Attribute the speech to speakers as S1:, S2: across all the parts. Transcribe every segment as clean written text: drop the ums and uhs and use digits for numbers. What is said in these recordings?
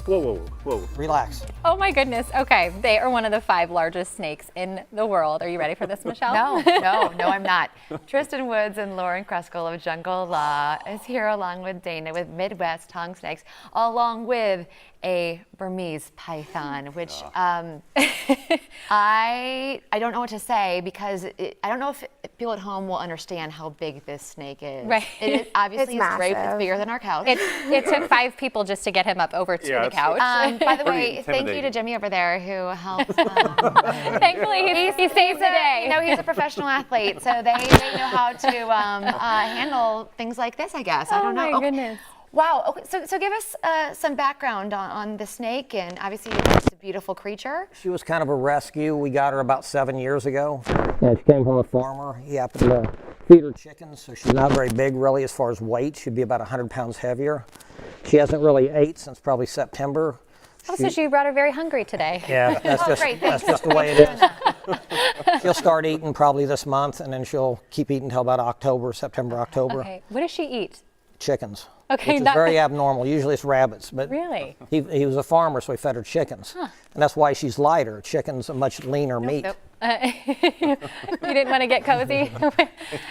S1: Whoa, whoa, whoa.
S2: Relax.
S3: Oh my goodness. Okay, they are one of the 5 largest snakes in the world. Are you ready for this, Michelle?
S4: No, I'm not. Tristan Woods and Lauren Kruskal of Jungle Law is here along with Dana with Midwest tongue snakes, along with a Burmese python, which I don't know what to say because I don't know if people at home will understand how big this snake is.
S3: Right.
S4: It is obviously
S5: It's
S4: great. It's
S5: massive.
S4: bigger than our couch.
S3: It took 5 people just to get him up over to the couch.
S4: By the way,
S1: Pretty
S4: thank you to
S1: intimidating.
S4: Jimmy over there who helps.
S3: Thankfully, he saves the day.
S4: He's a professional athlete, so they know how to handle things like this, I guess. I don't know.
S3: Oh my goodness.
S4: Wow. Okay, so give us some background on the snake, and obviously it's a beautiful creature.
S2: She was kind of a rescue. We got her about 7 years ago. Yeah, she came from a farmer. He happened to feed her chickens, so she's not very big really as far as weight. She'd be about 100 pounds heavier. She hasn't really ate since probably September.
S3: Oh, so she brought her very hungry today.
S2: Yeah, that's
S4: Great,
S2: that's
S4: thanks.
S2: just the way it is. She'll start eating probably this month, and then she'll keep eating until about September, October.
S3: Okay, what does she eat?
S2: Chickens.
S3: Okay,
S2: which is
S3: not-
S2: very abnormal. Usually it's rabbits, but
S3: Really?
S2: he was a farmer, so he fed her chickens, and that's why she's lighter. Chicken's a much leaner meat.
S4: Nope.
S3: You didn't want to get cozy?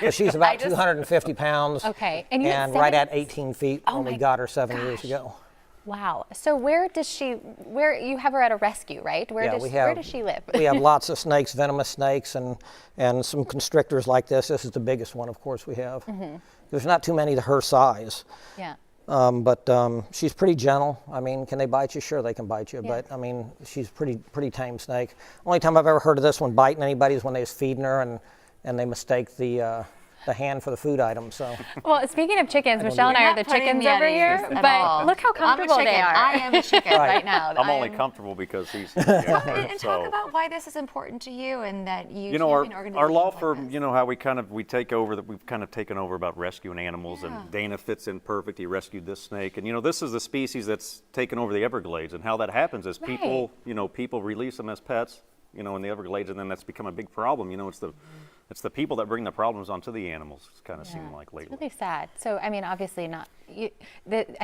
S2: But she's about 250 pounds.
S3: Okay,
S2: and
S3: you
S2: right at 18 feet when we
S3: my
S2: got her 7 years ago.
S3: Wow. So where you have her at a rescue, right? Where does she live?
S2: We have lots of snakes, venomous snakes, and some constrictors like this. This is the biggest one, of course, we have. There's not too many to her size.
S3: Yeah.
S2: But she's pretty gentle. I mean, can they bite you? Sure, they can bite you. But I mean, she's pretty tame snake. Only time I've ever heard of this one biting anybody is when they was feeding her and they mistake the hand for the food item. So
S3: Well, speaking of chickens, Michelle and I are the chickens over here, but look how comfortable
S4: I'm a
S3: they
S4: chicken.
S3: are.
S4: I am a chicken right now.
S1: I'm only comfortable because he's.
S4: And talk about why this is important to you and that you.
S1: You know, our
S4: champion
S1: law
S4: organizations like
S1: firm,
S4: this.
S1: you know how we take over, that we've kind of taken over about rescuing animals, and Dana fits in perfect. He rescued this snake, and you know, this is the species that's taken over the Everglades, and how that happens is people, people release them as pets, in the Everglades, and then that's become a big problem. You know, it's the people that bring the problems onto the animals. It's kind of seeming like lately.
S3: It's really sad. So, I mean, obviously not. I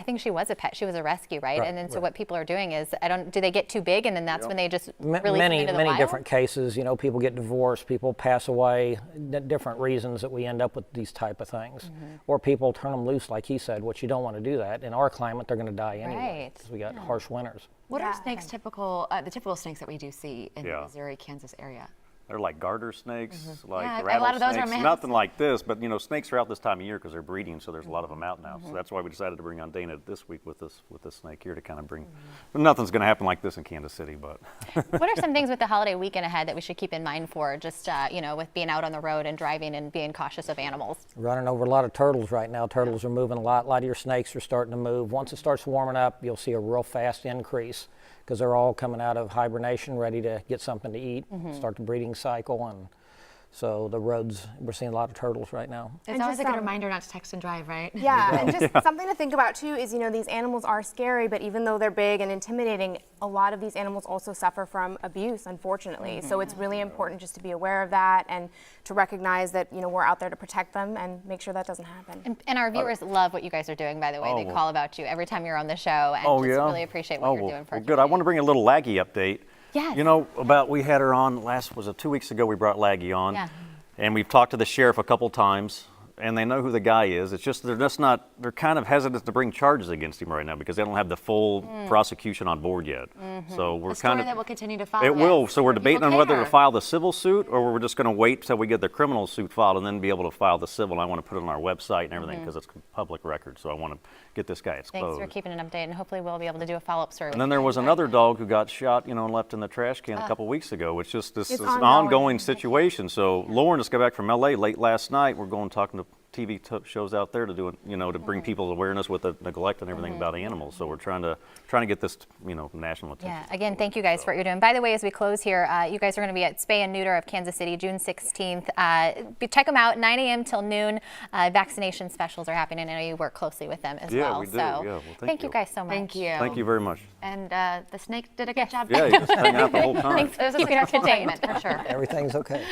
S3: think she was a pet. She was a rescue, right? And then so what people are doing is, do they get too big, and then that's when they just release them into the
S2: many
S3: wild?
S2: different cases. People get divorced, people pass away, different reasons that we end up with these type of things, or people turn them loose, like he said, which you don't want to do that. In our climate, they're going to die anyway
S3: Right.
S2: because we got harsh winters.
S4: What are snakes typical? The typical snakes that we do see in the Missouri, Kansas area.
S1: They're like garter snakes, like
S4: Yeah, a lot of those are
S1: rattlesnakes.
S4: mammoths.
S1: Nothing like this, but snakes are out this time of year because they're breeding, so there's a lot of them out now. So that's why we decided to bring on Dana this week with this snake here to kind of bring. But nothing's going to happen like this in Kansas City, but.
S3: What are some things with the holiday weekend ahead that we should keep in mind for just, with being out on the road and driving and being cautious of animals?
S2: Running over a lot of turtles right now. Turtles are moving a lot. A lot of your snakes are starting to move. Once it starts warming up, you'll see a real fast increase because they're all coming out of hibernation, ready to get something to eat, start the breeding cycle, and so the roads, we're seeing a lot of turtles right now.
S4: It's always a good reminder not to text and drive, right?
S5: Yeah, and just something to think about too is, these animals are scary, but even though they're big and intimidating, a lot of these animals also suffer from abuse, unfortunately. So it's really important just to be aware of that and to recognize that, we're out there to protect them and make sure that doesn't happen.
S3: And our viewers love what you guys are doing, by the way. They call about you every time you're on the show, and just really appreciate what you're doing for our
S1: good. I want to bring a little Laggy update.
S3: Yes.
S1: We had her on was it 2 weeks ago we brought Laggy on.
S3: Yeah.
S1: And we've talked to the sheriff a couple times, and they know who the guy is. It's just they're kind of hesitant to bring charges against him right now because they don't have the full prosecution on board yet. So we're
S4: A story
S1: kind of
S4: that will continue to follow.
S1: it will. So we're
S4: People
S1: debating on whether to
S4: care.
S1: file the civil suit or we're just going to wait till we get the criminal suit filed and then be able to file the civil. And I want to put it on our website and everything because it's public record. So I want to get this guy exposed.
S3: Thanks for keeping an update, and hopefully we'll be able to do a follow-up story.
S1: And then there was another dog who got shot, and left in the trash can a couple weeks ago. It's just this is an
S5: ongoing.
S1: ongoing situation. So Lauren just got back from LA late last night. We're going talking to TV shows out there to do it, to bring people awareness with the neglect and everything about animals. So we're trying to get this, national attention.
S3: Yeah, again, thank you guys for what you're doing. By the way, as we close here, you guys are going to be at Spay and Neuter of Kansas City, June 16th. Check them out, 9 a.m. till noon. Vaccination specials are happening. I know you work closely with them as well.
S1: Yeah, we do.
S3: So
S1: Yeah, well,
S3: thank you guys so much.
S4: Thank you.
S1: Thank you very much.
S4: And the snake did a good job.
S1: Yeah, you just hang out the whole time.
S3: Thanks for keeping her contained.
S4: For sure.
S2: Everything's okay.